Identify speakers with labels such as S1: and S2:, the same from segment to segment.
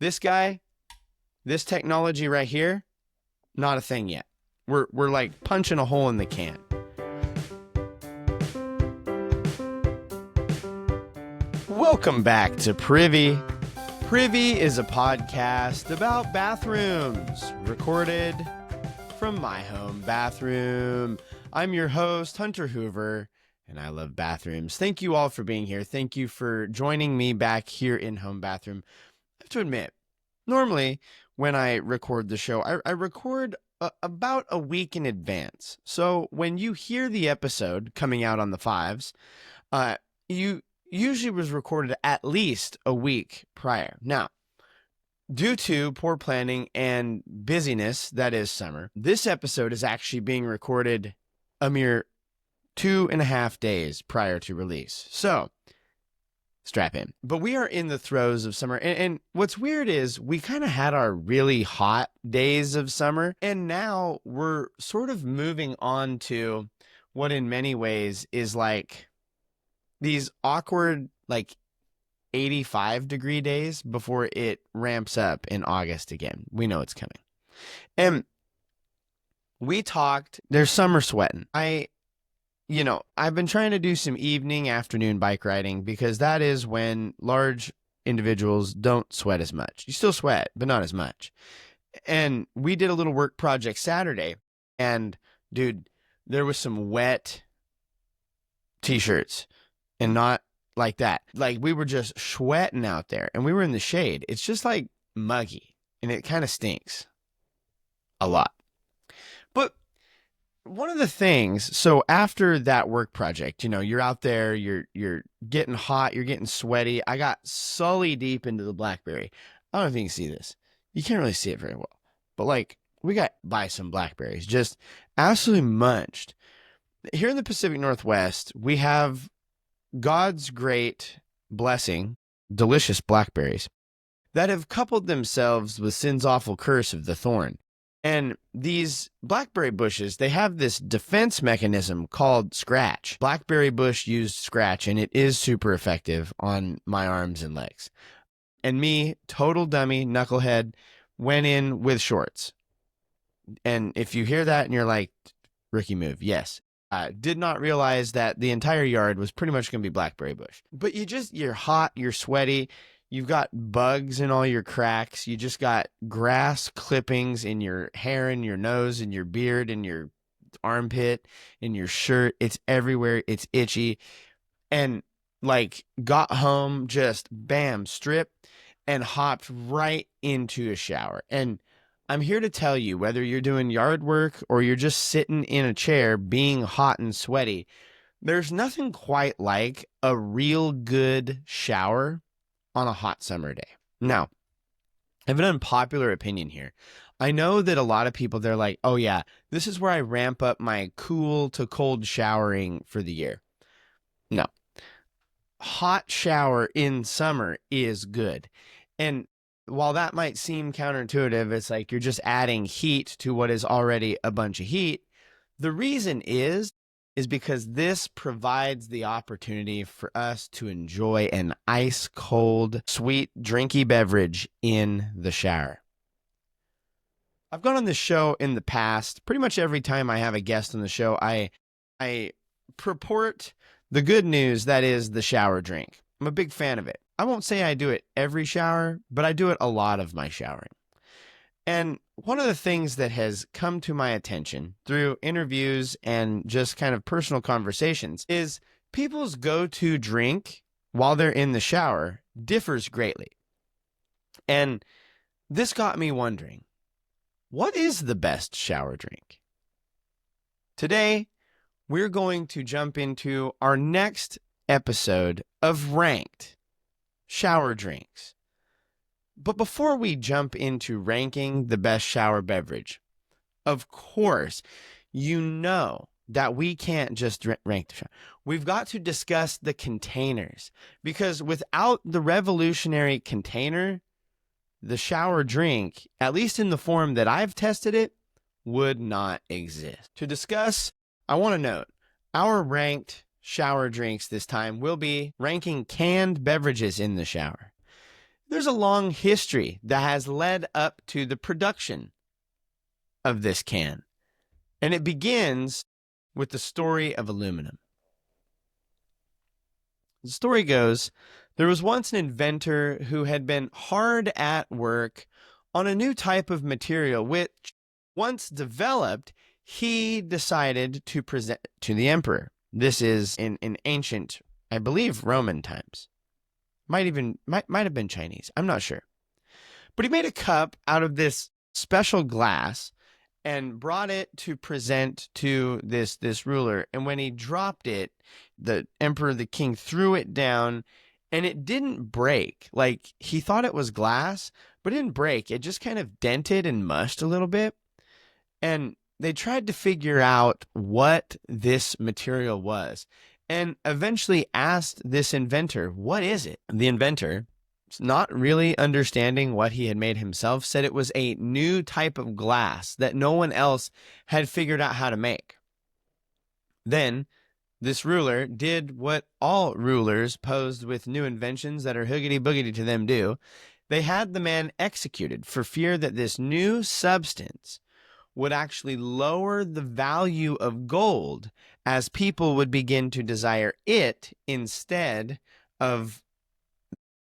S1: This guy, this technology right here, not a thing yet. We're like punching a hole in the can. Welcome back to Privy. Privy is a podcast about bathrooms, recorded from my home bathroom. I'm your host, Hunter Hoover, and I love bathrooms. Thank you all for being here. Thank you for joining me back here in home bathroom. I have to admit, normally when I record the show, I record about a week in advance. So when you hear the episode coming out on the 5s, you usually was recorded at least a week prior. Now, due to poor planning and busyness, that is summer, this episode is actually being recorded a mere 2.5 days prior to release. So, strap in. But we are in the throes of summer. And what's weird is we kind of had our really hot days of summer, and now we're sort of moving on to what in many ways is like these awkward, like 85-degree days before it ramps up in August again. We know it's coming. And we talked, there's summer sweating. I've been trying to do some evening, afternoon bike riding because that is when large individuals don't sweat as much. You still sweat, but not as much. And we did a little work project Saturday, and dude, there was some wet t-shirts. And not like that. Like we were just sweating out there and we were in the shade. It's just like muggy and it kind of stinks a lot. But one of the things, so after that work project, you're out there, you're getting hot, you're getting sweaty. I got sully deep into the blackberry. I don't know if you can see this. You can't really see it very well. But like we got by some blackberries, just absolutely munched. Here in the Pacific Northwest, we have God's great blessing, delicious blackberries that have coupled themselves with sin's awful curse of the thorn. And these blackberry bushes, they have this defense mechanism called scratch. Blackberry bush used scratch, and it is super effective on my arms and legs. And me, total dummy, knucklehead, went in with shorts. And if you hear that and you're like, rookie move, yes. Did not realize that the entire yard was pretty much going to be blackberry bush. But you're hot, you're sweaty, you've got bugs in all your cracks, you just got grass clippings in your hair, in your nose, in your beard, in your armpit, in your shirt. It's everywhere, it's itchy. And like got home, just bam, stripped and hopped right into a shower. And I'm here to tell you, whether you're doing yard work or you're just sitting in a chair being hot and sweaty, there's nothing quite like a real good shower on a hot summer day. Now, I have an unpopular opinion here. I know that a lot of people, they're like, oh yeah, this is where I ramp up my cool to cold showering for the year. No. Hot shower in summer is good. And while that might seem counterintuitive, it's like you're just adding heat to what is already a bunch of heat. The reason is because this provides the opportunity for us to enjoy an ice cold, sweet, drinky beverage in the shower. I've gone on this show in the past. Pretty much every time I have a guest on the show, I purport the good news that is the shower drink. I'm a big fan of it. I won't say I do it every shower, but I do it a lot of my showering. And one of the things that has come to my attention through interviews and just kind of personal conversations is people's go-to drink while they're in the shower differs greatly. And this got me wondering, what is the best shower drink? Today, we're going to jump into our next episode of Ranked Shower Drinks. But before we jump into ranking the best shower beverage, of course, you know that we can't just rank the shower. We've got to discuss the containers, because without the revolutionary container, the shower drink, at least in the form that I've tested it, would not exist. To discuss, I want to note, our ranked shower drinks this time will be ranking canned beverages in the shower. there's a long history that has led up to the production of this can. And it begins with the story of aluminum. The story goes, there was once an inventor who had been hard at work on a new type of material, which, once developed, he decided to present to the emperor. This is in ancient, I believe, Roman times. Might have been Chinese. I'm not sure. But he made a cup out of this special glass and brought it to present to this ruler. And when he dropped it, the emperor, the king, threw it down, and it didn't break. Like, he thought it was glass, but it didn't break. It just kind of dented and mushed a little bit. And they tried to figure out what this material was, and eventually asked this inventor, what is it? The inventor, not really understanding what he had made himself, said it was a new type of glass that no one else had figured out how to make. Then this ruler did what all rulers posed with new inventions that are hoogity-boogity to them do. They had the man executed for fear that this new substance would actually lower the value of gold, as people would begin to desire it instead of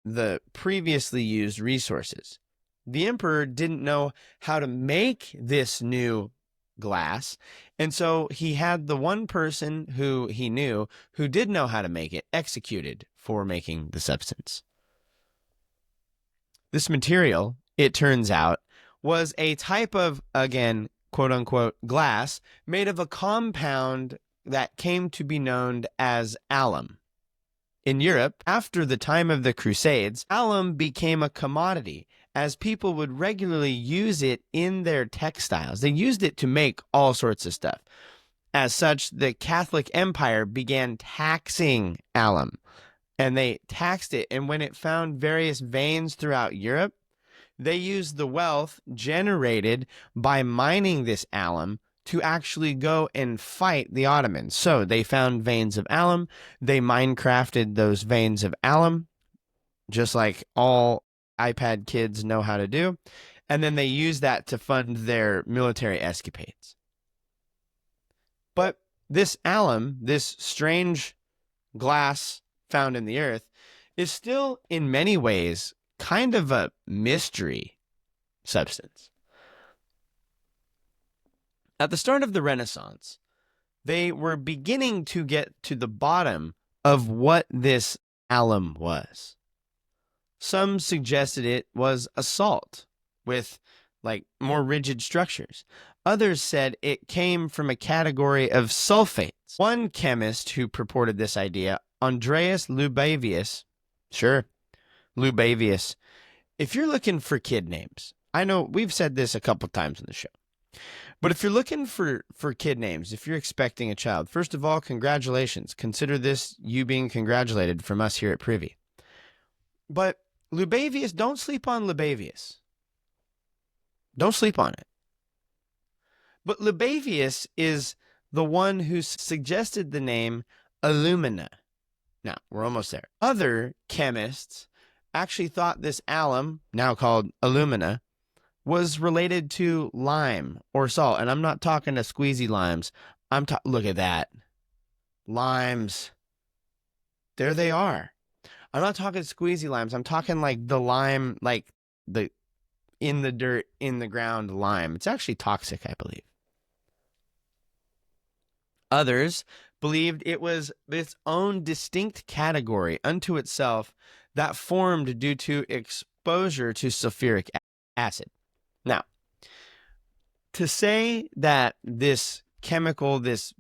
S1: the previously used resources. The emperor didn't know how to make this new glass, and so he had the one person who he knew who did know how to make it executed for making the substance. This material, it turns out, was a type of, again, quote-unquote, glass made of a compound that came to be known as alum. In Europe, after the time of the Crusades, alum became a commodity, as people would regularly use it in their textiles. They used it to make all sorts of stuff. As such, the Catholic Empire began taxing alum, and they taxed it, and when it found various veins throughout Europe, they used the wealth generated by mining this alum to actually go and fight the Ottomans. So they found veins of alum, they minecrafted those veins of alum, just like all iPad kids know how to do, and then they used that to fund their military escapades. But this alum, this strange glass found in the earth, is still in many ways kind of a mystery substance. At the start of the Renaissance, they were beginning to get to the bottom of what this alum was. Some suggested it was a salt with like more rigid structures. Others said it came from a category of sulfates. One chemist who purported this idea, Andreas Lubavius, Lubavius. If you're looking for kid names, I know we've said this a couple times on the show, but if you're looking for kid names, if you're expecting a child, first of all, congratulations. Consider this you being congratulated from us here at Privy. But Lubavius, don't sleep on Lubavius. Don't sleep on it. But Lubavius is the one who suggested the name alumina. Now, we're almost there. Other chemists actually thought this alum, now called alumina, was related to lime or salt. And I'm not talking to squeezy limes. Look at that. Limes. There they are. I'm not talking squeezy limes. I'm talking like the lime, like the in the dirt, in the ground lime. It's actually toxic, I believe. Others believed it was its own distinct category unto itself that formed due to exposure to sulfuric acid. Now, to say that this chemical, this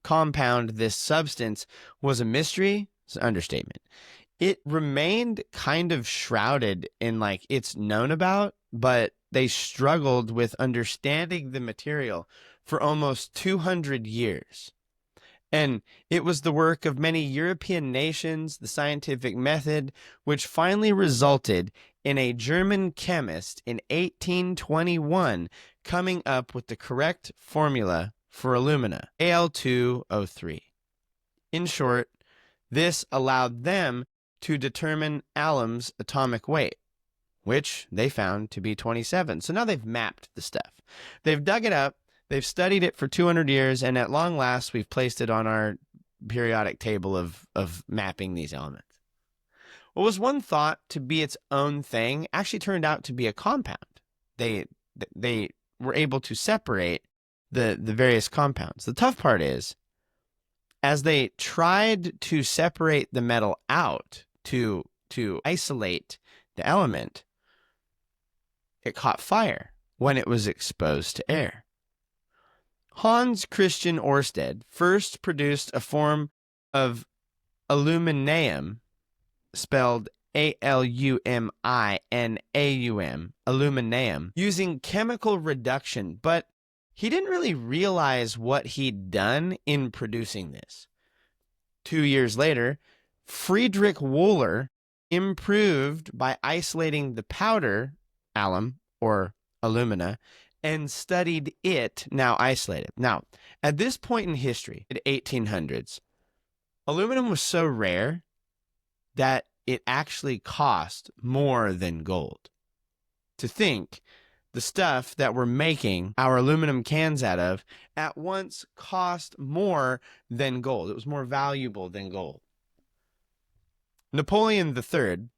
S1: compound, this substance was a mystery is an understatement. It remained kind of shrouded in like it's known about, but they struggled with understanding the material for almost 200 years. And it was the work of many European nations, the scientific method, which finally resulted in a German chemist in 1821 coming up with the correct formula for alumina, Al2O3. In short, this allowed them to determine alum's atomic weight. which they found to be 27. So now they've mapped the stuff. They've dug it up, they've studied it for 200 years, and at long last, we've placed it on our periodic table of mapping these elements. What was one thought to be its own thing actually turned out to be a compound. They were able to separate the various compounds. The tough part is, as they tried to separate the metal out to isolate the element, it caught fire when it was exposed to air. Hans Christian Ørsted first produced a form of aluminum, spelled aluminum, aluminum, using chemical reduction, but he didn't really realize what he'd done in producing this. 2 years later, Friedrich Wöhler improved by isolating the powder alum, or alumina, and studied it now isolated. Now, at this point in history, in the 1800s, aluminum was so rare that it actually cost more than gold. To think, the stuff that we're making our aluminum cans out of at once cost more than gold. It was more valuable than gold. Napoleon III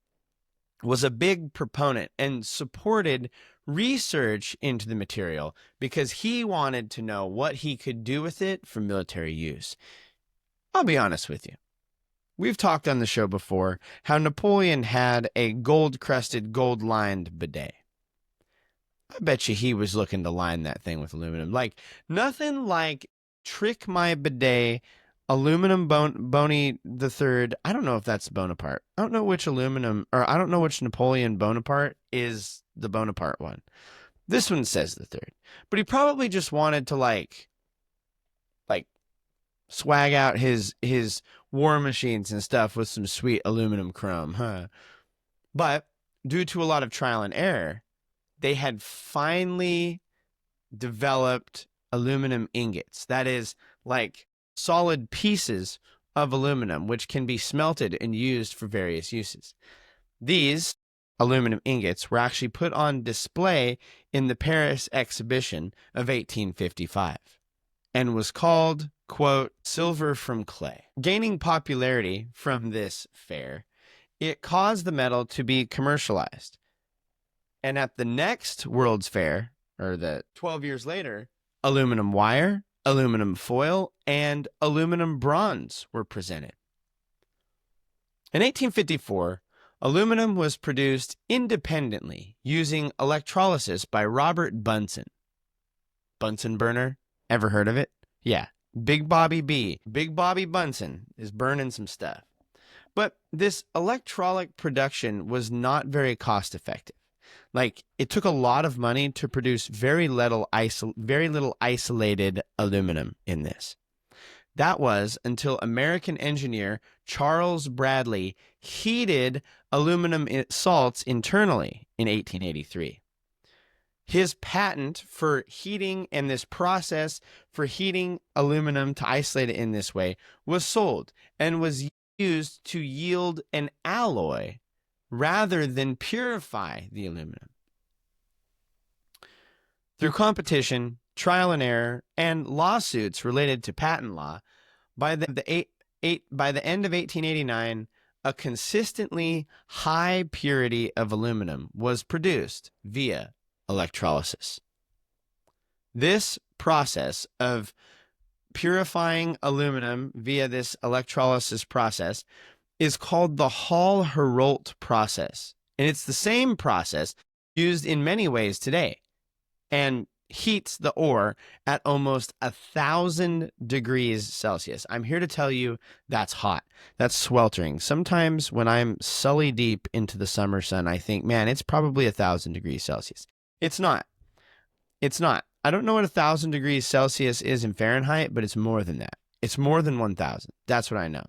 S1: was a big proponent and supported research into the material because he wanted to know what he could do with it for military use. I'll be honest with you. We've talked on the show before how Napoleon had a gold-crusted, gold-lined bidet. I bet you he was looking to line that thing with aluminum. Like, nothing like trick my bidet, aluminum Boney the Third. I don't know if that's Bonaparte. I don't know which Napoleon Bonaparte is the Bonaparte one. This one says the third. But he probably just wanted to like swag out his war machines and stuff with some sweet aluminum chrome, huh? But due to a lot of trial and error, they had finally developed aluminum ingots. That is, like solid pieces of aluminum, which can be smelted and used for various uses. These aluminum ingots were actually put on display in the Paris exhibition of 1855 and was called, quote, silver from clay. Gaining popularity from this fair, it caused the metal to be commercialized. And at the next World's Fair, or the 12 years later, aluminum wire, aluminum foil, and aluminum bronze were presented. In 1854, aluminum was produced independently using electrolysis by Robert Bunsen. Bunsen burner? Ever heard of it? Yeah. Big Bobby Bunsen is burning some stuff. But this electrolytic production was not very cost effective. Like, it took a lot of money to produce very little isolated aluminum in this. That was until American engineer Charles Bradley heated aluminum salts internally in 1883. His patent for heating and this process for heating aluminum to isolate it in this way was sold and was used to yield an alloy rather than purify the aluminum. Through competition, trial and error, and lawsuits related to patent law, by the end of 1889, a consistently high purity of aluminum was produced via electrolysis. This process of purifying aluminum via this electrolysis process is called the Hall-Héroult process. And it's the same process used in many ways today and heats the ore at almost 1,000 degrees Celsius. I'm here to tell you that's hot. That's sweltering. Sometimes when I'm sully deep into the summer sun, I think, man, it's probably 1,000 degrees Celsius. It's not. It's not. I don't know what 1,000 degrees Celsius is in Fahrenheit, but it's more than that. It's more than 1,000. That's what I know.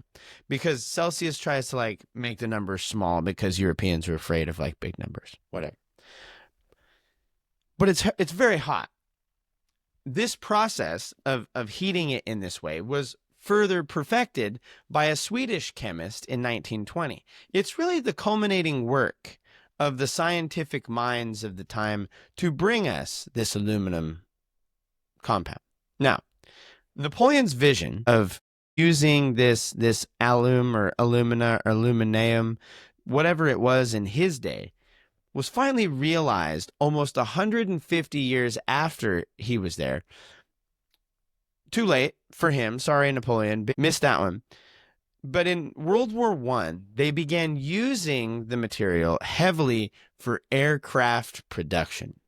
S1: Because Celsius tries to like make the numbers small because Europeans are afraid of like big numbers. Whatever. But it's very hot. This process of heating it in this way was further perfected by a Swedish chemist in 1920. It's really the culminating work of the scientific minds of the time to bring us this aluminum compound. Now, Napoleon's vision of using this alum or alumina or aluminum, whatever it was in his day, was finally realized almost 150 years after he was there. Too late for him. Sorry, Napoleon. Missed that one. But in World War I, they began using the material heavily for aircraft production.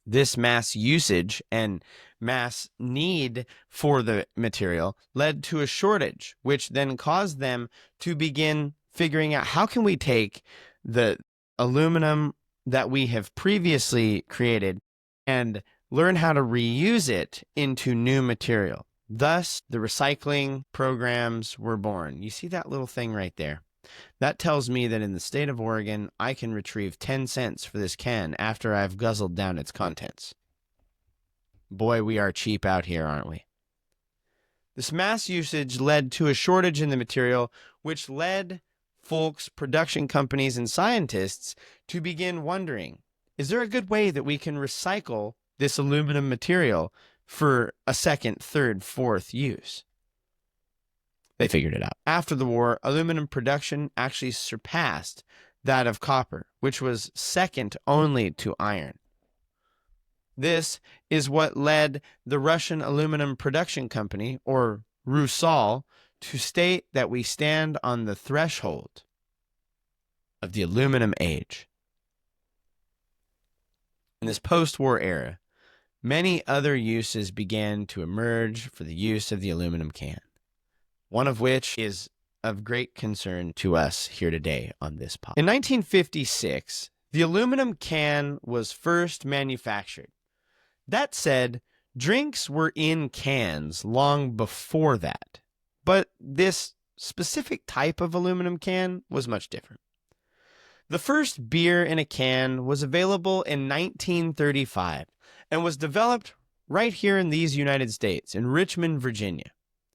S1: This mass usage and mass need for the material led to a shortage, which then caused them to begin figuring out how can we take the aluminum that we have previously created and learn how to reuse it into new material. Thus, the recycling programs were born. You see that little thing right there? That tells me that in the state of Oregon, I can retrieve 10 cents for this can after I've guzzled down its contents. Boy, we are cheap out here, aren't we? This mass usage led to a shortage in the material, which led folks, production companies, and scientists to begin wondering, is there a good way that we can recycle this aluminum material for a second, third, fourth use? They figured it out. After the war, aluminum production actually surpassed that of copper, which was second only to iron. This is what led the Russian Aluminum Production Company, or Rusal, to state that we stand on the threshold of the aluminum age. In this post-war era, many other uses began to emerge for the use of the aluminum can, one of which is of great concern to us here today on this pod. In 1956, the aluminum can was first manufactured. That said, drinks were in cans long before that, but this specific type of aluminum can was much different. The first beer in a can was available in 1935 and was developed right here in these United States, in Richmond, Virginia,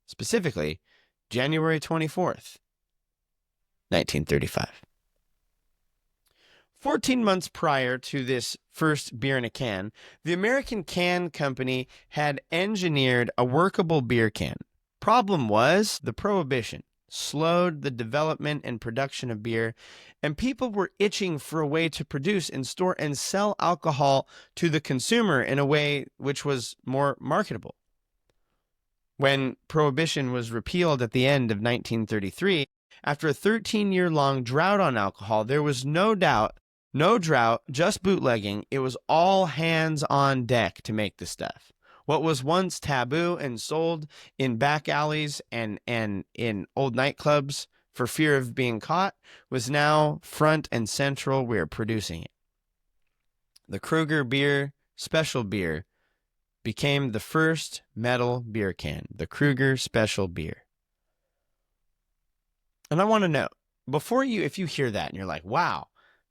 S1: specifically January 24th, 1935. 14 months prior to this first beer in a can, the American Can Company had engineered a workable beer can. Problem was, the Prohibition slowed the development and production of beer, and people were itching for a way to produce and store and sell alcohol to the consumer in a way which was more marketable. When Prohibition was repealed at the end of 1933, after a 13-year-long drought on alcohol, there was no drought, just bootlegging. It was all hands on deck to make the stuff. What was once taboo and sold in back alleys and in old nightclubs for fear of being caught was now front and central. We are producing it. The Kruger beer, special beer, became the first metal beer can, the Kruger Special Beer. And I want to know, if you hear that and you're like, wow,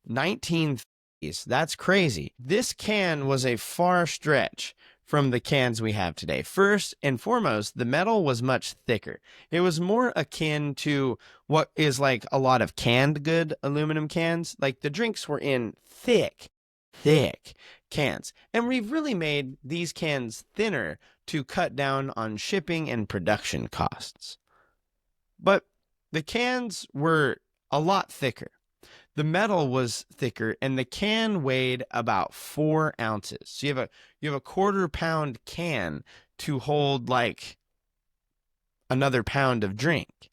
S1: 1930s, that's crazy. This can was a far stretch from the cans we have today. First and foremost, the metal was much thicker. It was more akin to what is like a lot of canned good aluminum cans. Like the drinks were in thick cans. And we've really made these cans thinner to cut down on shipping and production costs. But the cans were a lot thicker. The metal was thicker, and the can weighed about 4 ounces. So you have a quarter-pound can to hold like another pound of drink.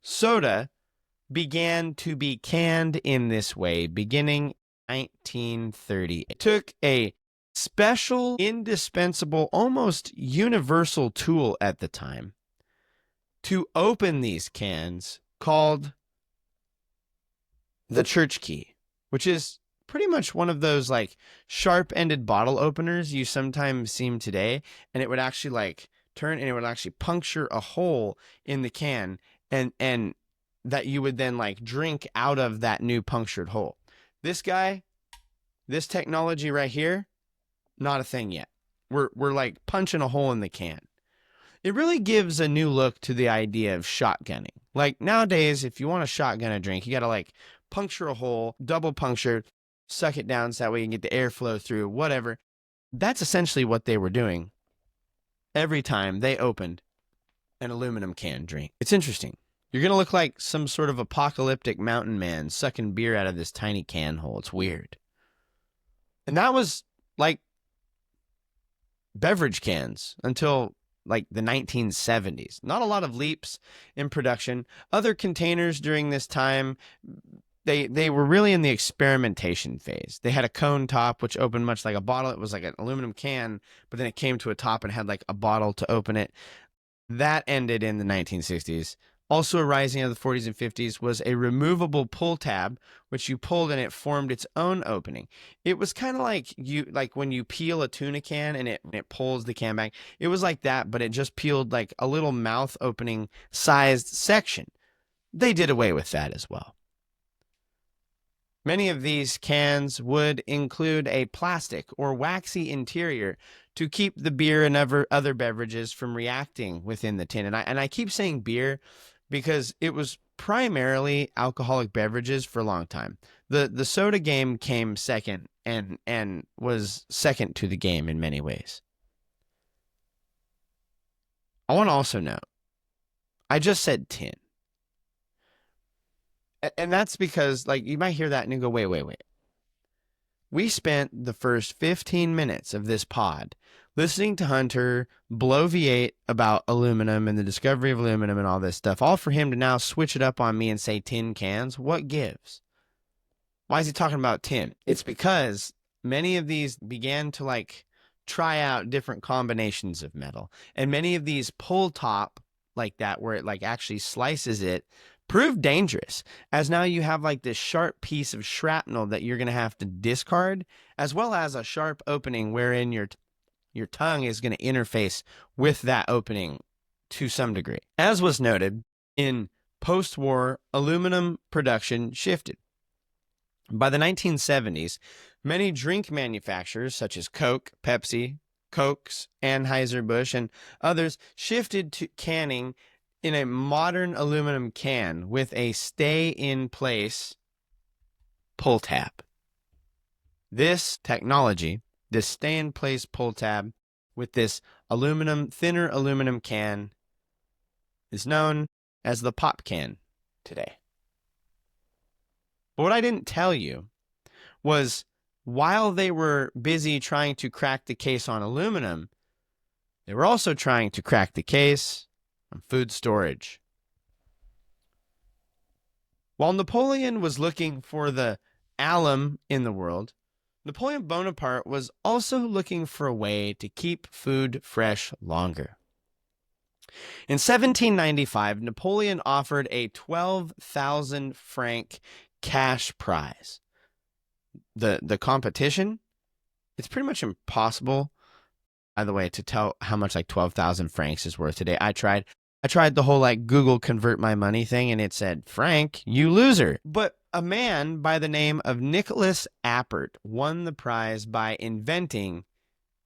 S1: Soda began to be canned in this way beginning 1930. It took a special, indispensable, almost universal tool at the time to open these cans called the church key, which is pretty much one of those like sharp-ended bottle openers you sometimes see today, and it would actually like turn and it would actually puncture a hole in the can, and that you would then like drink out of that new punctured hole. This technology right here, not a thing yet. We're like punching a hole in the can. It really gives a new look to the idea of shotgunning. Like nowadays, if you want to shotgun a drink, you got to like puncture a hole, double puncture, suck it down so that way you can get the airflow through, whatever. That's essentially what they were doing every time they opened an aluminum can drink. It's interesting. You're going to look like some sort of apocalyptic mountain man sucking beer out of this tiny can hole. It's weird. And that was like beverage cans until like the 1970s. Not a lot of leaps in production. Other containers during this time, they were really in the experimentation phase. They had a cone top, which opened much like a bottle. It was like an aluminum can, but then it came to a top and had like a bottle to open it. That ended in the 1960s. Also arising out of the 40s and 50s was a removable pull tab, which you pulled and it formed its own opening. It was kind of like when you peel a tuna can and it pulls the can back. It was like that, but it just peeled like a little mouth opening sized section. They did away with that as well. Many of these cans would include a plastic or waxy interior to keep the beer and other beverages from reacting within the tin. And I keep saying beer because it was primarily alcoholic beverages for a long time. The soda game came second and was second to the game in many ways. I want to also note, I just said tin. And that's because, like, you might hear that and you go, wait. We spent the first 15 minutes of this pod listening to Hunter bloviate about aluminum and the discovery of aluminum and all this stuff, all for him to now switch it up on me and say tin cans. What gives? Why is he talking about tin? It's because many of these began to, like, try out different combinations of metal. And many of these pull top like that, where it, like, actually slices it, proved dangerous, as now you have like this sharp piece of shrapnel that you're going to have to discard, as well as a sharp opening wherein your tongue is going to interface with that opening to some degree. As was noted, in post-war, aluminum production shifted. By the 1970s, many drink manufacturers such as Coke, Pepsi, Cokes, Anheuser-Busch, and others shifted to canning in a modern aluminum can with a stay-in-place pull tab. This technology, this stay-in-place pull tab with this thinner aluminum can, is known as the pop can today. But what I didn't tell you was, while they were busy trying to crack the case on aluminum, they were also trying to crack the case on food storage. While Napoleon was looking for the alum in the world, Napoleon Bonaparte was also looking for a way to keep food fresh longer. In 1795, Napoleon offered a 12,000 franc cash prize. The competition, it's pretty much impossible, by the way, to tell how much like 12,000 francs is worth today. I tried the whole like Google convert my money thing, and it said, Frank, you loser. But a man by the name of Nicholas Appert won the prize by inventing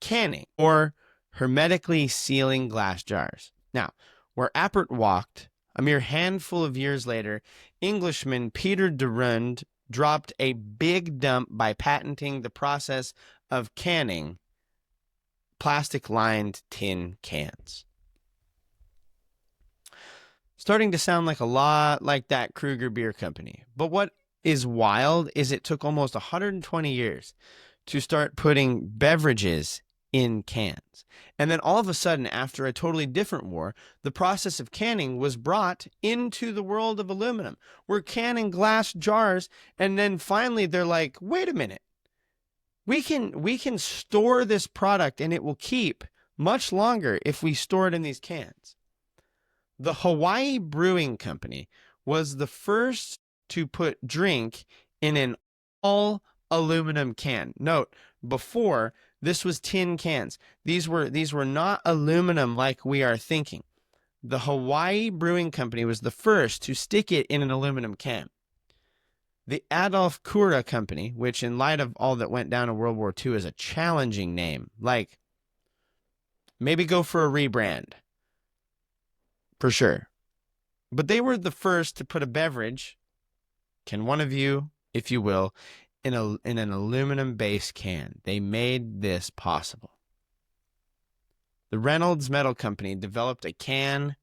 S1: canning, or hermetically sealing glass jars. Now, where Appert walked, a mere handful of years later, Englishman Peter de Runde dropped a big dump by patenting the process of canning plastic-lined tin cans. Starting to sound like a lot like that Kruger Beer Company. But what is wild is it took almost 120 years to start putting beverages in cans. And then all of a sudden, after a totally different war, the process of canning was brought into the world of aluminum. We're canning glass jars, and then finally they're like, wait a minute. We can store this product and it will keep much longer if we store it in these cans. The Hawaii Brewing Company was the first to put drink in an all aluminum can. Note, before, this was tin cans. These were not aluminum like we are thinking. The Hawaii Brewing Company was the first to stick it in an aluminum can. The Adolph Cura Company, which in light of all that went down in World War II is a challenging name, like maybe go for a rebrand. For sure. But they were the first to put a beverage Can one of you, if you will, in an aluminum base can, they made this possible. The Reynolds Metal Company developed a can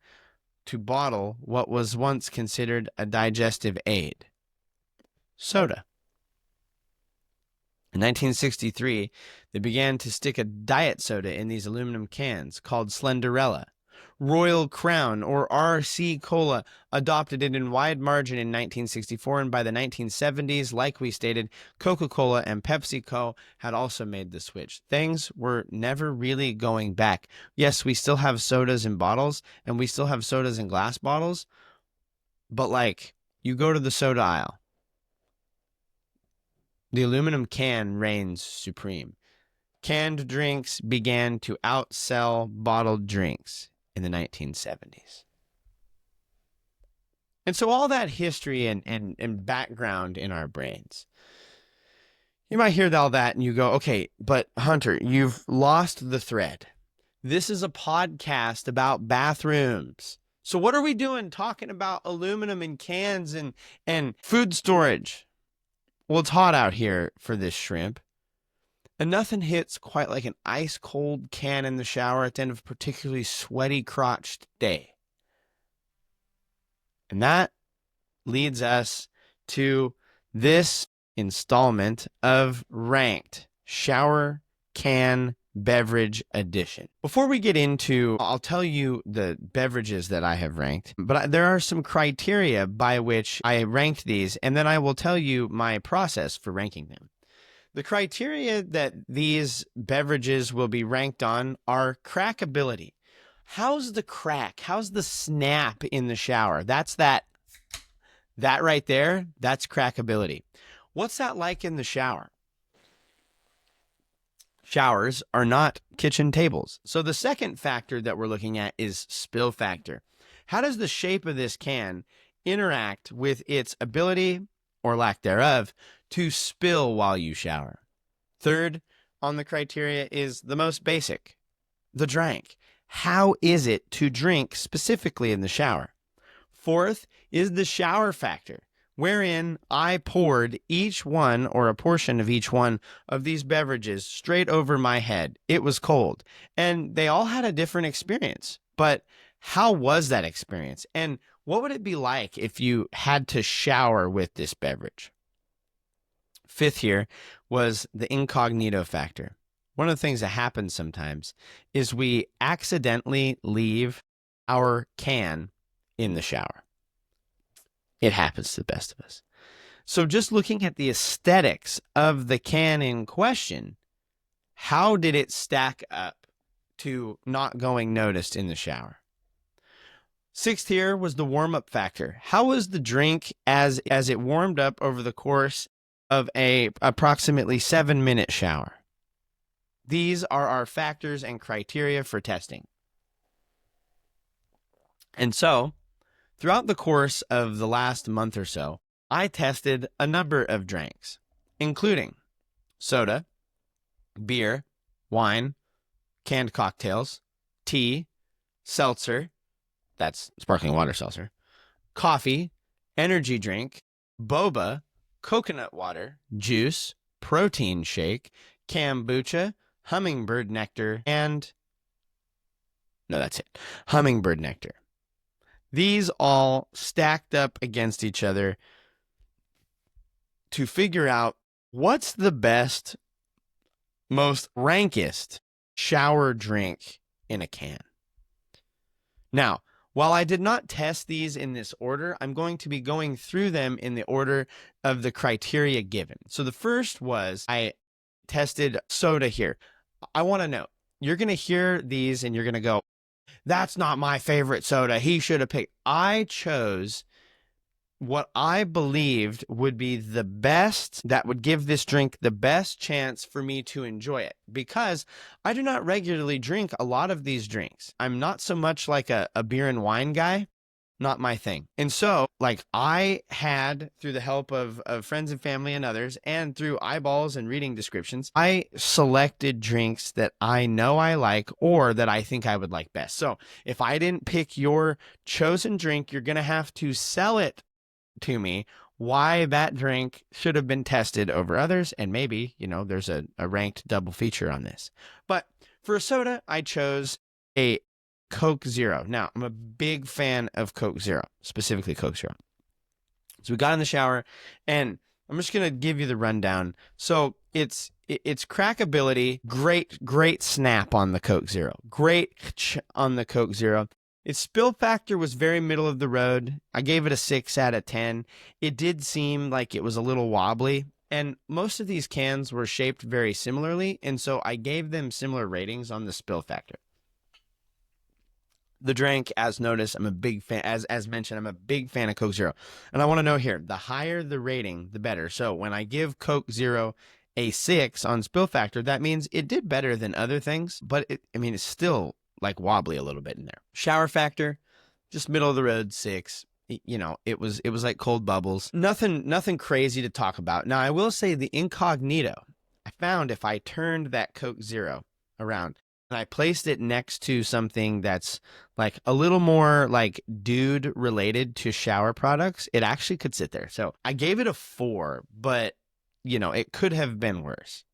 S1: to bottle what was once considered a digestive aid, soda. In 1963, they began to stick a diet soda in these aluminum cans called Slenderella. Royal Crown, or RC Cola, adopted it in wide margin in 1964, and by the 1970s, like we stated, Coca-Cola and PepsiCo had also made the switch. Things were never really going back. Yes, we still have sodas in bottles, and we still have sodas in glass bottles, but like, you go to the soda aisle, the aluminum can reigns supreme. Canned drinks began to outsell bottled drinks in the 1970s. And so all that history and background in our brains, you might hear all that and you go, okay, but Hunter, you've lost the thread. This is a podcast about bathrooms. So what are we doing talking about aluminum and cans and food storage? Well, it's hot out here for this shrimp. And nothing hits quite like an ice-cold can in the shower at the end of a particularly sweaty-crotched day. And that leads us to this installment of Ranked Shower Can Beverage Edition. Before we get into, I'll tell you the beverages that I have ranked, but there are some criteria by which I ranked these, and then I will tell you my process for ranking them. The criteria that these beverages will be ranked on are crackability. How's the crack? How's the snap in the shower? That's that right there. That's crackability. What's that like in the shower? Showers are not kitchen tables. So the second factor that we're looking at is spill factor. How does the shape of this can interact with its ability, or lack thereof, to spill while you shower? Third on the criteria is the most basic, the drink. How is it to drink specifically in the shower? Fourth is the shower factor, wherein I poured each one or a portion of each one of these beverages straight over my head. It was cold, and they all had a different experience. But how was that experience? And what would it be like if you had to shower with this beverage? Fifth here was the incognito factor. One of the things that happens sometimes is we accidentally leave our can in the shower. It happens to the best of us. So just looking at the aesthetics of the can in question, how did it stack up to not going noticed in the shower? Sixth here was the warm-up factor. How was the drink as it warmed up over the course of a approximately 7-minute shower? These are our factors and criteria for testing. And so, throughout the course of the last month or so, I tested a number of drinks, including soda, beer, wine, canned cocktails, tea, seltzer, that's sparkling water seltzer, coffee, energy drink, boba, coconut water, juice, protein shake, kombucha, hummingbird nectar, and hummingbird nectar. These all stacked up against each other to figure out what's the best, most rankest shower drink in a can. Now, while I did not test these in this order, I'm going to be going through them in the order of the criteria given. So the first was I tested soda here. I want to know, you're going to hear these and you're going to go, that's not my favorite soda. He should have picked. I chose what I believed would be the best, that would give this drink the best chance for me to enjoy it, because I do not regularly drink a lot of these drinks. I'm not so much like a beer and wine guy, not my thing. And so, like, I had, through the help of friends and family and others, and through eyeballs and reading descriptions, I selected drinks that I know I like or that I think I would like best. So if I didn't pick your chosen drink, you're going to have to sell it to me why that drink should have been tested over others, and maybe, there's a ranked double feature on this. But for a soda, I chose a Coke Zero. Now, I'm a big fan of Coke Zero, specifically Coke Zero. So we got in the shower, and I'm just going to give you the rundown. So it's crackability, great snap on the Coke Zero. Great on the Coke Zero. Its spill factor was very middle of the road. I gave it a 6 out of 10. It did seem like it was a little wobbly, and most of these cans were shaped very similarly, and so I gave them similar ratings on the spill factor. The drink, as noticed, I'm a big fan, as mentioned, I'm a big fan of Coke Zero. And I want to know here, the higher the rating, the better. So when I give Coke Zero a 6 on spill factor, that means it did better than other things, but it's still like wobbly a little bit in there. Shower factor, just middle of the road, 6. It was like cold bubbles. Nothing crazy to talk about. Now, I will say the incognito, I found if I turned that Coke Zero around and I placed it next to something that's like a little more like dude related to shower products, it actually could sit there. So I gave it a 4, but it could have been worse.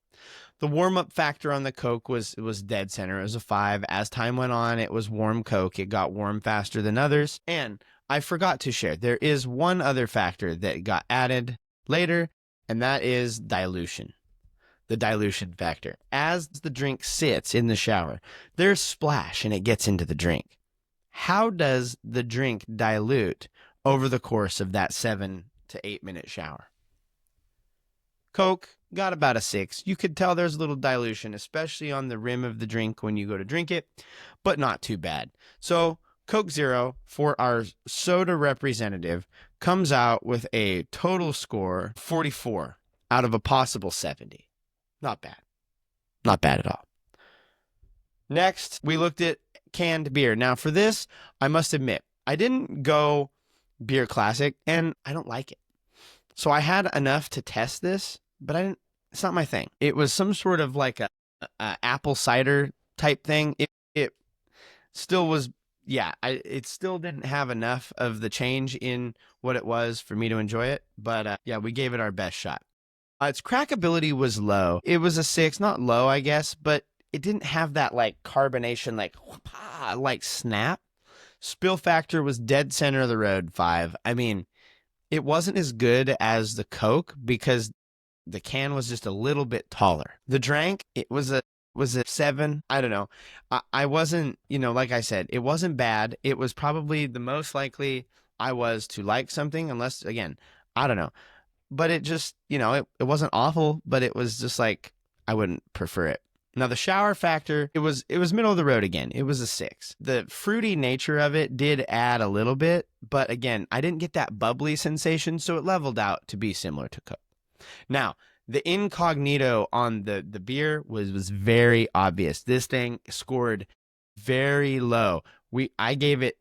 S1: The warm-up factor on the Coke was dead center. It was a 5. As time went on, it was warm Coke. It got warm faster than others. And I forgot to share, there is one other factor that got added later, and that is dilution. The dilution factor. As the drink sits in the shower, there's splash and it gets into the drink. How does the drink dilute over the course of that 7 to 8 minute shower? Coke got about a 6. You could tell there's a little dilution, especially on the rim of the drink when you go to drink it, but not too bad. So Coke Zero, for our soda representative, comes out with a total score 44 out of a possible 70. Not bad. Not bad at all. Next, we looked at canned beer. Now, for this, I must admit, I didn't go beer classic, and I don't like it. So I had enough to test this, but it's not my thing. It was some sort of like a apple cider type thing. It still was, it still didn't have enough of the change in what it was for me to enjoy it. But we gave it our best shot. Its crackability was low. It was a 6, not low, I guess, but it didn't have that like carbonation, like snap. Spill factor was dead center of the road, 5. It wasn't as good as the Coke because the can was just a little bit taller. The drink, it was a 7. I don't know. I wasn't, like I said, it wasn't bad. It was probably the most likely I was to like something, unless, again, I don't know. But it just, it wasn't awful, but it was just like, I wouldn't prefer it. Now, the shower factor, it was middle of the road again. It was a 6. The fruity nature of it did add a little bit, but again, I didn't get that bubbly sensation, so it leveled out to be similar to Coke. Now, the incognito on the beer was very obvious. This thing scored very low. I gave it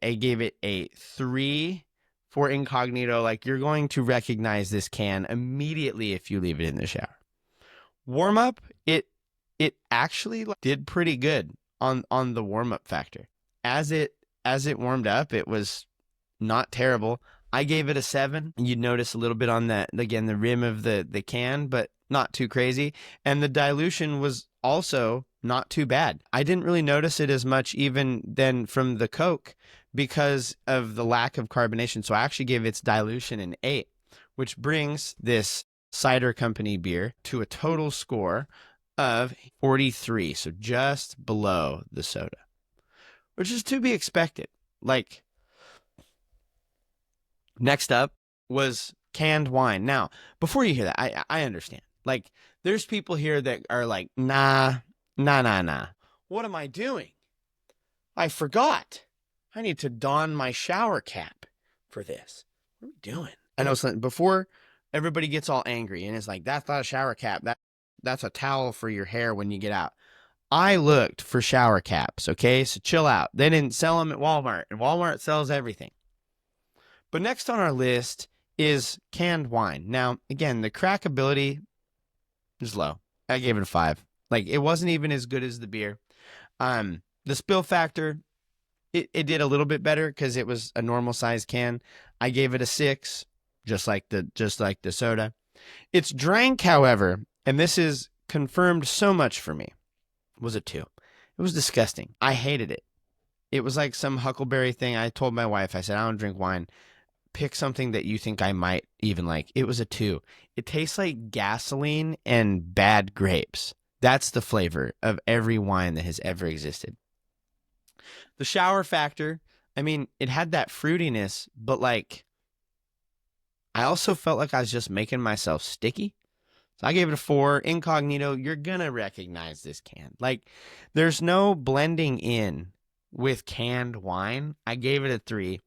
S1: a 3 for incognito. Like, you're going to recognize this can immediately if you leave it in the shower. Warm up, it actually did pretty good on the warm up factor. As it warmed up, it was not terrible. I gave it a 7. You'd notice a little bit on that, again, the rim of the can, but not too crazy. And the dilution was also not too bad. I didn't really notice it as much even then from the Coke because of the lack of carbonation. So I actually gave its dilution an 8, which brings this cider company beer to a total score of 43. So just below the soda, which is to be expected. Like, next up was canned wine. Now, before you hear that, I understand. Like, there's people here that are like, nah. What am I doing? I forgot. I need to don my shower cap for this. What are we doing? I know something before everybody gets all angry and it's like, that's not a shower cap. That's a towel for your hair when you get out. I looked for shower caps, okay? So chill out. They didn't sell them at Walmart, and Walmart sells everything. But next on our list is canned wine. Now, again, the crackability is low. I gave it a 5. Like, it wasn't even as good as the beer. The spill factor, it did a little bit better because it was a normal size can. I gave it a 6. just like the soda. Its drank, however, and this is confirmed so much for me, was a 2. It was disgusting. I hated it. It was like some huckleberry thing. I told my wife, I said, I don't drink wine. Pick something that you think I might even like. It was a 2. It tastes like gasoline and bad grapes. That's the flavor of every wine that has ever existed. The shower factor, I mean, it had that fruitiness, but like, I also felt like I was just making myself sticky. So I gave it a 4. Incognito, you're going to recognize this can. Like, there's no blending in with canned wine. I gave it a 3.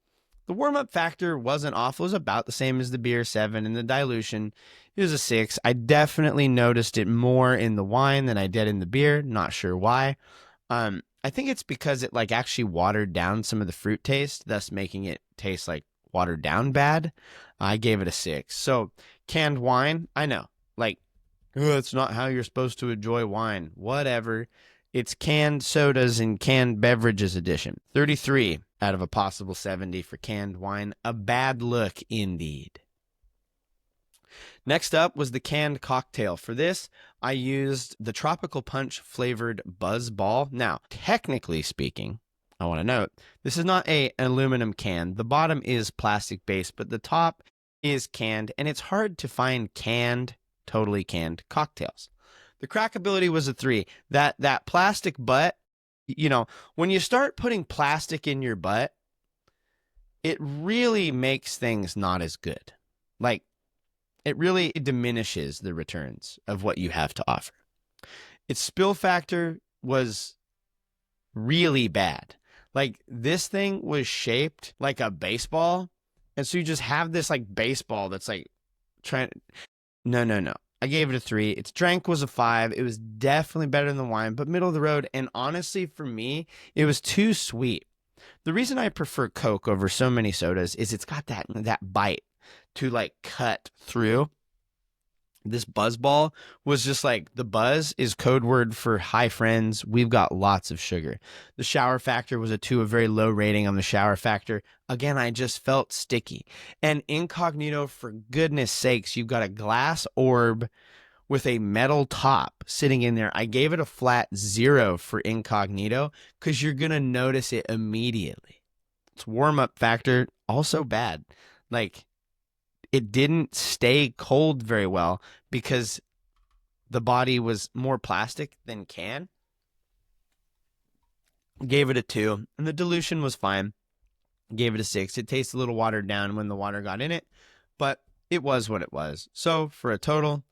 S1: The warm-up factor wasn't awful. It was about the same as the beer, 7. And the dilution, it was a 6. I definitely noticed it more in the wine than I did in the beer. Not sure why. I think it's because it like actually watered down some of the fruit taste, thus making it taste like watered down bad. I gave it a 6. So canned wine, I know, like, oh, it's not how you're supposed to enjoy wine. Whatever. It's canned sodas and canned beverages edition. 33 out of a possible 70 for canned wine. A bad look indeed. Next up was the canned cocktail. For this, I used the tropical punch flavored Buzz Ball. Now, technically speaking, I want to note, this is not an aluminum can. The bottom is plastic based, but the top is canned, and it's hard to find totally canned cocktails. The crackability was a 3. That plastic butt, when you start putting plastic in your butt, it really makes things not as good. Like, it really diminishes the returns of what you have to offer. Its spill factor was really bad. Like, this thing was shaped like a baseball, and so you just have this like baseball that's like trying. No. I gave it a 3. Its drank was a 5. It was definitely better than the wine, but middle of the road. And honestly, for me, it was too sweet. The reason I prefer Coke over so many sodas is it's got that bite to like cut through. This Buzz Ball was just like, the buzz is code word for hi friends. We've got lots of sugar. The shower factor was a 2, a very low rating on the shower factor. Again, I just felt sticky. And incognito, for goodness sakes, you've got a glass orb with a metal top sitting in there. I gave it a flat 0 for incognito because you're going to notice it immediately. Its warm-up factor, also bad. Like, it didn't stay cold very well because the body was more plastic than can. Gave it a 2, and the dilution was fine. Gave it a 6. It tasted a little watered down when the water got in it, but it was what it was. So for a total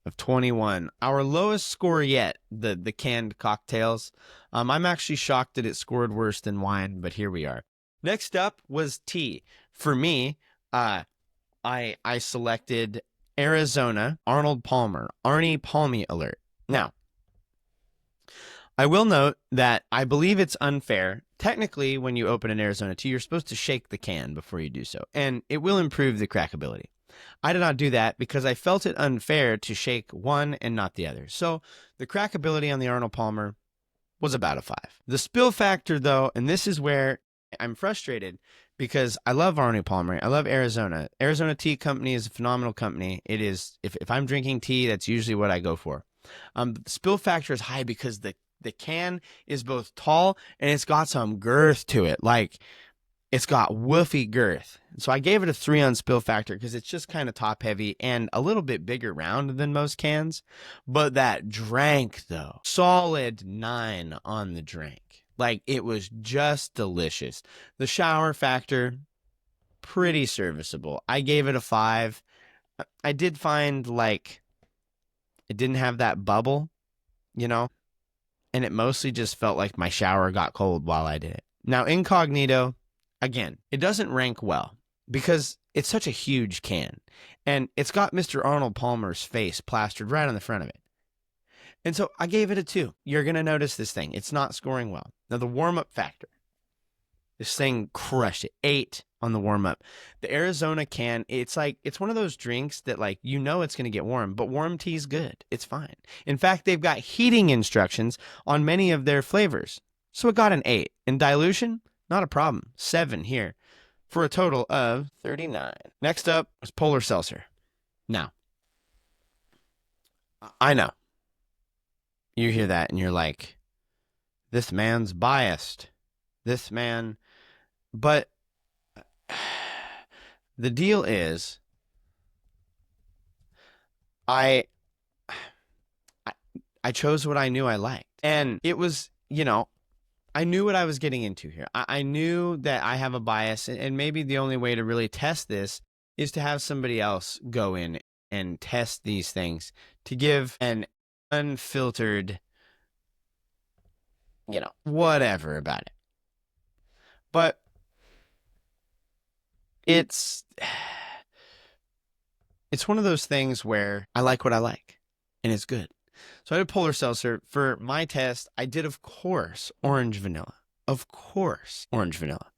S1: of 21, our lowest score yet, the canned cocktails. I'm actually shocked that it scored worse than wine, but here we are. Next up was tea. For me, I selected Arizona Arnold Palmer, Arnie Palmy alert. Now, I will note that I believe it's unfair. Technically, when you open an Arizona tea, you're supposed to shake the can before you do so, and it will improve the crackability. I did not do that because I felt it unfair to shake one and not the other. So the crackability on the Arnold Palmer was about a 5. The spill factor, though, and this is where I'm frustrated because I love Arnold Palmer. I love Arizona. Arizona Tea Company is a phenomenal company. It is, if I'm drinking tea, that's usually what I go for. The spill factor is high because the can is both tall and it's got some girth to it. Like, it's got woofy girth. So I gave it a 3 on spill factor because it's just kind of top heavy and a little bit bigger round than most cans. But that drank, though, solid 9 on the drink. Like, it was just delicious. The shower factor, pretty serviceable. I gave it a 5. I did find, like, it didn't have that bubble, and it mostly just felt like my shower got cold while I did it. Now, incognito, again, it doesn't rank well because it's such a huge can, and it's got Mr. Arnold Palmer's face plastered right on the front of it. And so I gave it a 2. You're going to notice this thing. It's not scoring well. Now, the warm-up factor. This thing crushed it. 8 on the warm-up. The Arizona can, it's one of those drinks that, like, it's going to get warm, but warm tea is good. It's fine. In fact, they've got heating instructions on many of their flavors. So it got an 8. In dilution, not a problem. 7 here for a total of 39. Next up was Polar Seltzer. Now, I know. You hear that and you're like, this man's biased. This man. But the deal is, I chose what I knew I liked. And it was, I knew what I was getting into here. I knew that I have a bias, and maybe the only way to really test this is to have somebody else go in and test these things to give an unfiltered, whatever about it. But it's one of those things where I like what I like, and it's good. So I did Polar Seltzer. For my test, I did, of course, orange vanilla. Of course, orange vanilla.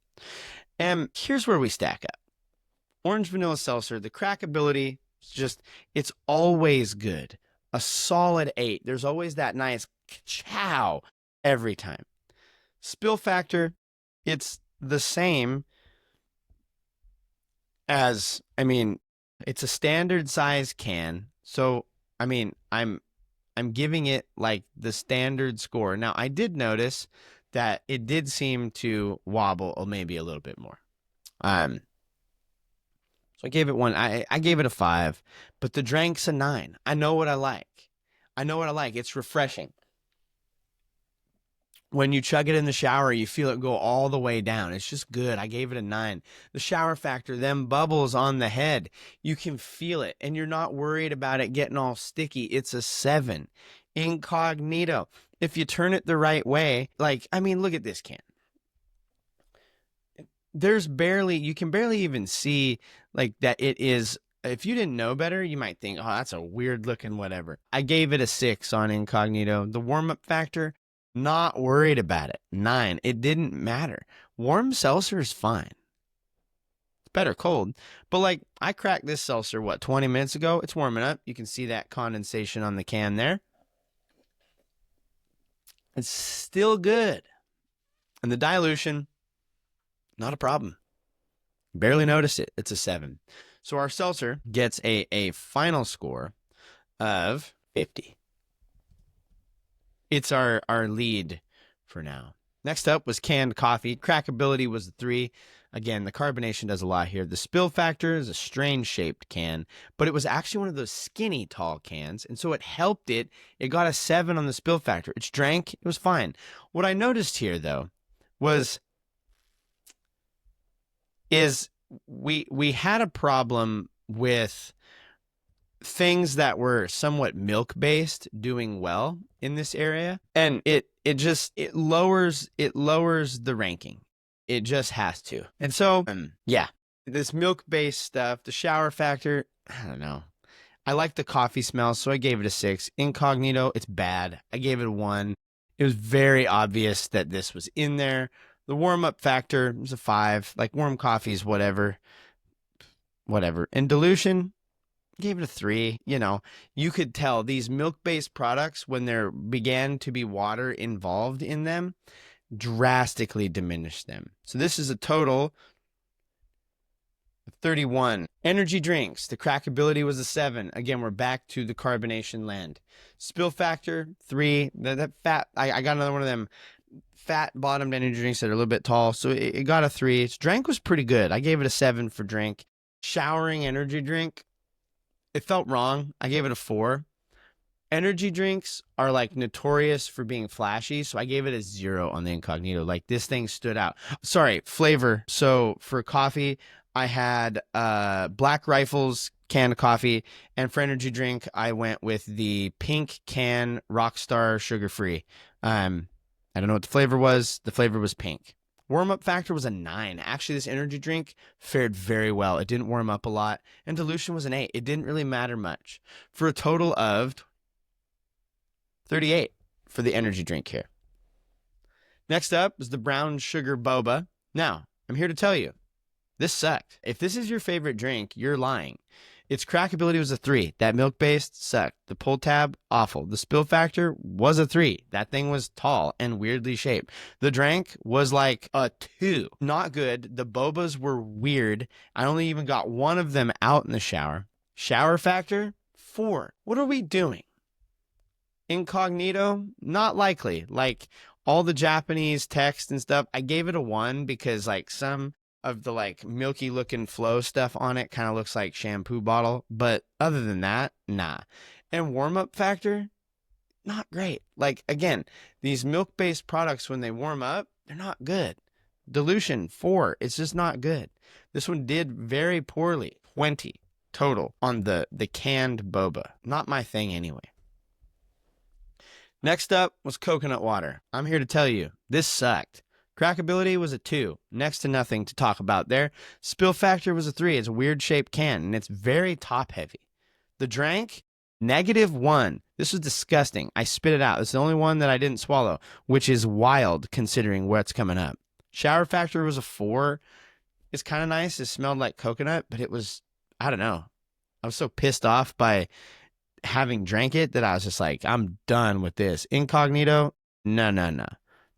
S1: And here's where we stack up. Orange vanilla seltzer, the crackability, it's always good. A solid 8. There's always that nice chow every time. Spill factor, it's the same as, it's a standard size can. So, I'm giving it like the standard score. Now, I did notice that it did seem to wobble maybe a little bit more. So I gave it one. I gave it a 5, but the drink's a 9. I know what I like. It's refreshing. When you chug it in the shower, you feel it go all the way down. It's just good. I gave it a 9. The shower factor, them bubbles on the head, you can feel it, and you're not worried about it getting all sticky. It's a 7. Incognito. If you turn it the right way, look at this can. You can barely even see that it is. If you didn't know better, you might think, oh, that's a weird looking whatever. I gave it a 6 on Incognito. The warm-up factor, not worried about it. 9. It didn't matter. Warm seltzer is fine. It's better cold. But I cracked this seltzer, 20 minutes ago? It's warming up. You can see that condensation on the can there. It's still good. And the dilution, not a problem. Barely noticed it. It's a 7. So our seltzer gets a final score of 50. It's our lead for now. Next up was canned coffee. Crackability was a 3. Again, the carbonation does a lot here. The spill factor is a strange-shaped can, but it was actually one of those skinny, tall cans, and so it helped it. It got a 7 on the spill factor. It's drank. It was fine. What I noticed here, though, is we had a problem with things that were somewhat milk-based doing well in this area, and it lowers the ranking. It just has to. And so, this milk-based stuff, the shower factor, I don't know. I like the coffee smell, so I gave it a 6. Incognito, it's bad. I gave it a 1. It was very obvious that this was in there. The warm-up factor was a 5. Warm coffees, whatever. And dilution, gave it a 3. You could tell these milk-based products, when there began to be water involved in them, drastically diminished them. So this is a total of 31. Energy drinks, the crackability was a 7. Again, we're back to the carbonation land. Spill factor, 3. That fat, I got another one of them fat bottomed energy drinks that are a little bit tall, so it got a 3. Its drink was pretty good. I gave it a 7 for drink. Showering energy drink, it felt wrong. I gave it a 4. Energy drinks are notorious for being flashy, so I gave it a 0 on the Incognito. This thing stood out. Sorry, flavor. So for coffee, I had Black Rifles canned coffee, and for energy drink, I went with the pink can Rockstar sugar-free. I don't know what the flavor was. The flavor was pink. Warm-up factor was a 9. Actually, this energy drink fared very well. It didn't warm up a lot, and dilution was an 8. It didn't really matter much. For a total of 38 for the energy drink here. Next up is the brown sugar boba. Now, I'm here to tell you, this sucked. If this is your favorite drink, you're lying. Its crackability was a 3. That milk-based sucked. The pull tab, awful. The spill factor was a 3. That thing was tall and weirdly shaped. The drank was like a 2. Not good. The bobas were weird. I only even got one of them out in the shower. Shower factor, 4. What are we doing? Incognito, not likely. Like all the Japanese text and stuff, I gave it a 1 because like some of the like milky looking flow stuff on it kind of looks like shampoo bottle, but other than that, nah. And warm up factor, not great. Like again, these milk based products, when they warm up, they're not good. Dilution, 4. It's just not good. This one did very poorly. 20 total on the canned boba. Not my thing anyway. Next up was coconut water. I'm here to tell you, this sucked. Crackability was a 2. Next to nothing to talk about there. Spill factor was a 3. It's a weird shaped can, and it's very top heavy. The drank, -1. This was disgusting. I spit it out. It's the only one that I didn't swallow, which is wild considering what's coming up. Shower factor was a 4. It's kind of nice. It smelled like coconut, but it was, I don't know. I was so pissed off by having drank it that I was just like, I'm done with this. Incognito, no.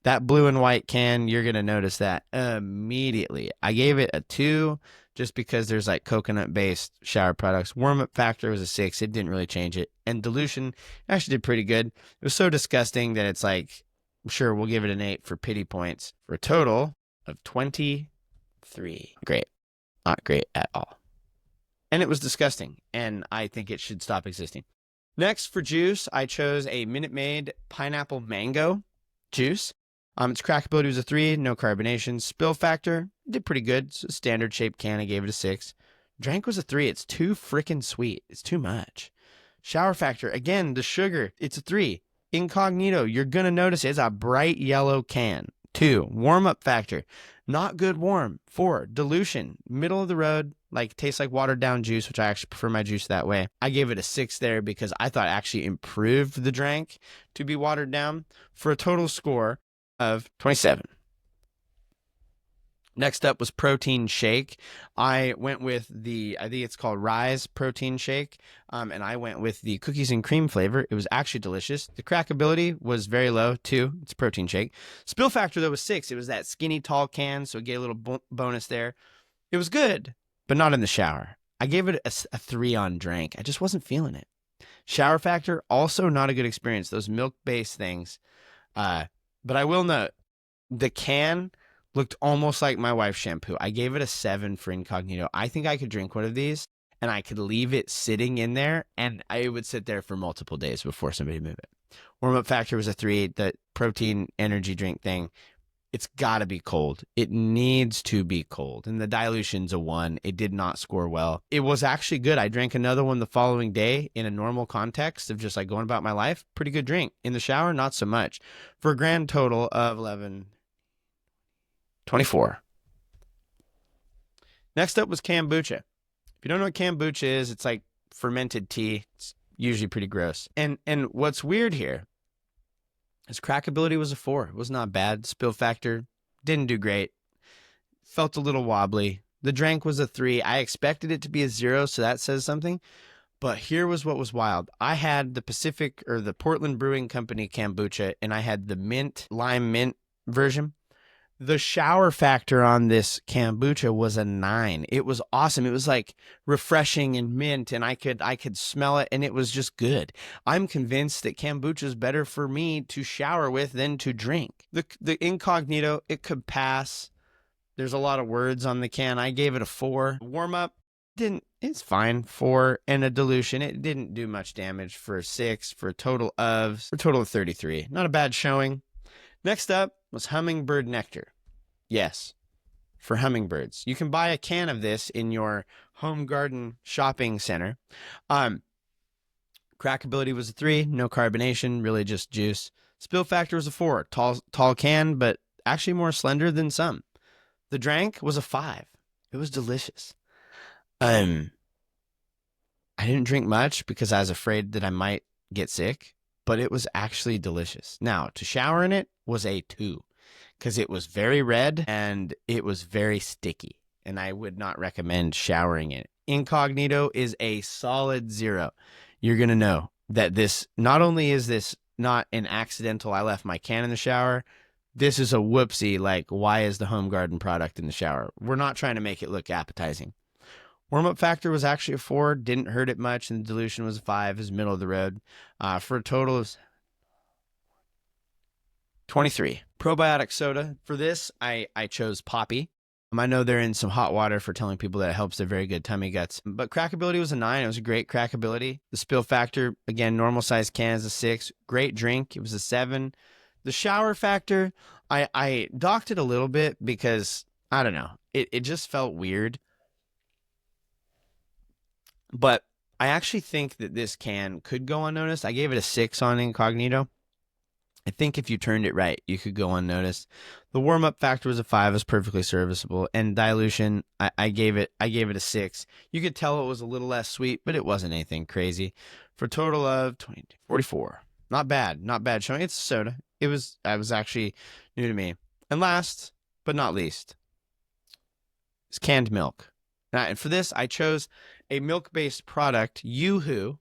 S1: That blue and white can, you're going to notice that immediately. I gave it a 2 just because there's like coconut-based shower products. Warm-up factor was a 6. It didn't really change it. And dilution actually did pretty good. It was so disgusting that it's like, sure, we'll give it an 8 for pity points for a total of 23. Great. Not great at all. And it was disgusting, and I think it should stop existing. Next, for juice, I chose a Minute Maid pineapple mango juice. Its crackability was a 3, no carbonation. Spill factor, did pretty good. It's a standard shaped can. I gave it a 6. Drank was a 3. It's too freaking sweet. It's too much. Shower factor, again, the sugar, it's a 3. Incognito, you're going to notice it's a bright yellow can. 2. Warm up factor, not good warm. 4. Dilution, middle of the road, like tastes like watered down juice, which I actually prefer my juice that way. I gave it a 6 there because I thought it actually improved the drink to be watered down for a total score of 27. Next up was protein shake. I went with I think it's called Rise protein shake, and I went with the cookies and cream flavor. It was actually delicious. The crackability was very low, 2. It's a protein shake. Spill factor, though, was 6. It was that skinny, tall can, so it gave a little bonus there. It was good, but not in the shower. I gave it a 3 on drink. I just wasn't feeling it. Shower factor, also not a good experience. Those milk-based things. But I will note, the can looked almost like my wife's shampoo. I gave it a 7 for incognito. I think I could drink one of these, and I could leave it sitting in there, and I would sit there for multiple days before somebody moved it. Warm-up factor was a 3. The protein energy drink thing, it's got to be cold. It needs to be cold. And the dilution's a 1. It did not score well. It was actually good. I drank another one the following day in a normal context of just like going about my life. Pretty good drink. In the shower, not so much. For a grand total of 24. Next up was kombucha. If you don't know what kombucha is, it's like fermented tea. It's usually pretty gross. And what's weird here, his crackability was a 4. It was not bad. Spill factor, didn't do great. Felt a little wobbly. The drink was a 3. I expected it to be a 0, so that says something. But here was what was wild. I had the the Portland Brewing Company kombucha, and I had the lime mint version. The shower factor on this kombucha was a 9. It was awesome. It was like refreshing and mint, and I could smell it, and it was just good. I'm convinced that kombucha is better for me to shower with than to drink. The incognito, it could pass. There's a lot of words on the can. I gave it a 4. Warm up, it's fine. 4. And a dilution, it didn't do much damage for a 6 for a total of 33. Not a bad showing. Next up was hummingbird nectar. Yes, for hummingbirds. You can buy a can of this in your home garden shopping center. Crackability was a 3, no carbonation, really just juice. Spill factor was a 4, tall can, but actually more slender than some. The drank was a 5. It was delicious. I didn't drink much because I was afraid that I might get sick, but it was actually delicious. Now, to shower in it was a 2 because it was very red and it was very sticky, and I would not recommend showering in it. Incognito is a solid 0. You're going to know that this, not only is this not an accidental, I left my can in the shower, this is a whoopsie, like, why is the Home Garden product in the shower? We're not trying to make it look appetizing. Warm-up factor was actually a 4, didn't hurt it much, and the dilution was a 5, is middle of the road, for a total of 23. Probiotic soda. For this, I chose Poppy. I know they're in some hot water for telling people that it helps their very good tummy guts. But crackability was a 9. It was a great crackability. The spill factor, again, normal size can is a 6. Great drink. It was a 7. The shower factor, I docked it a little bit because, I don't know, it just felt weird. But I actually think that this can could go unnoticed. I gave it a 6 on Incognito. I think if you turned it right, you could go unnoticed. The warm-up factor was a 5, was perfectly serviceable, and dilution, I gave it a 6. You could tell it was a little less sweet, but it wasn't anything crazy. For a total of 44. Not bad, not bad showing. It's a soda. It was actually new to me. And last but not least, is canned milk. And for this, I chose a milk-based product, Yoo-Hoo.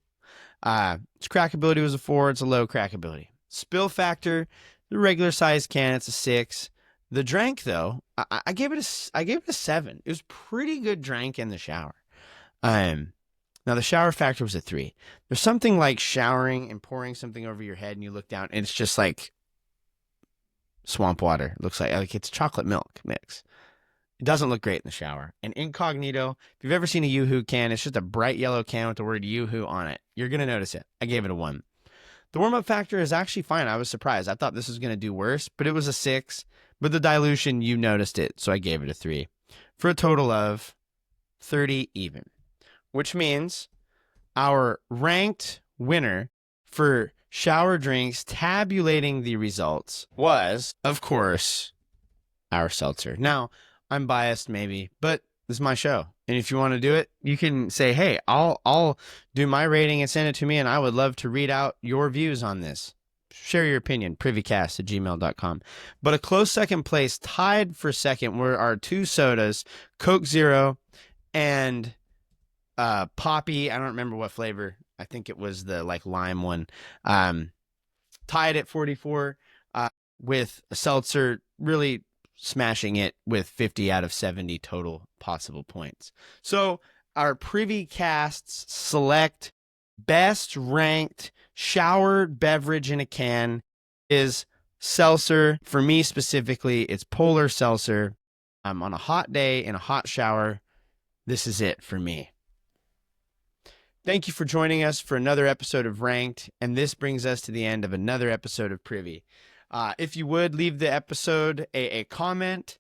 S1: Its crackability was a 4. It's a low crackability. Spill factor, the regular size can, it's a 6. The drank, though, I gave it a 7. It was pretty good drank in the shower. Now the shower factor was a 3. There's something like showering and pouring something over your head, and you look down, and it's just like swamp water. It looks like it's chocolate milk mix. It doesn't look great in the shower. And Incognito, if you've ever seen a Yoo-Hoo can, it's just a bright yellow can with the word Yoo-Hoo on it. You're going to notice it. I gave it a 1. The warm-up factor is actually fine. I was surprised. I thought this was going to do worse, but it was a 6. But the dilution, you noticed it, so I gave it a 3. For a total of 30 even. Which means our ranked winner for shower drinks, tabulating the results, was, of course, our seltzer. Now, I'm biased maybe, but this is my show. And if you want to do it, you can say, hey, I'll do my rating and send it to me, and I would love to read out your views on this. Share your opinion, privycast@gmail.com. But a close second place, tied for second, were our 2 sodas, Coke Zero and Poppy. I don't remember what flavor. I think it was the lime one. Tied at 44 with a seltzer, really smashing it with 50 out of 70 total possible points. So our Privycast's select best ranked shower beverage in a can is seltzer. For me specifically, it's Polar Seltzer. On a hot day in a hot shower, this is it for me. Thank you for joining us for another episode of Ranked, and this brings us to the end of another episode of Privy. If you would, leave the episode a comment,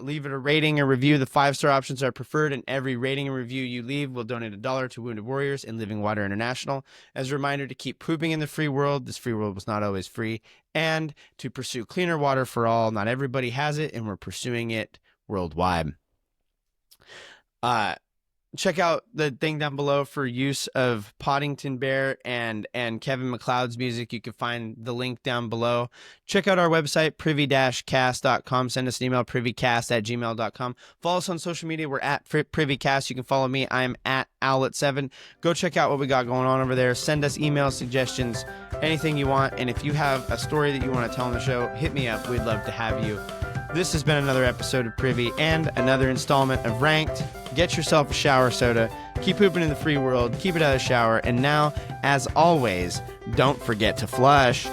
S1: leave it a rating or review. The 5-star options are preferred, and every rating and review you leave will donate $1 to Wounded Warriors and Living Water International. As a reminder to keep pooping in the free world. This free world was not always free. And to pursue cleaner water for all. Not everybody has it, and we're pursuing it worldwide. Check out the thing down below for use of Podington Bear and Kevin MacLeod's music. You can find the link down below. Check out our website, privy-cast.com. Send us an email, privycast@gmail.com. Follow us on social media. We're at Privycast. You can follow me. I'm at Owlet7. Go check out what we got going on over there. Send us email suggestions, anything you want. And if you have a story that you want to tell on the show, hit me up. We'd love to have you. This has been another episode of Privy and another installment of Ranked. Get yourself a shower soda. Keep pooping in the free world. Keep it out of the shower. And now, as always, don't forget to flush.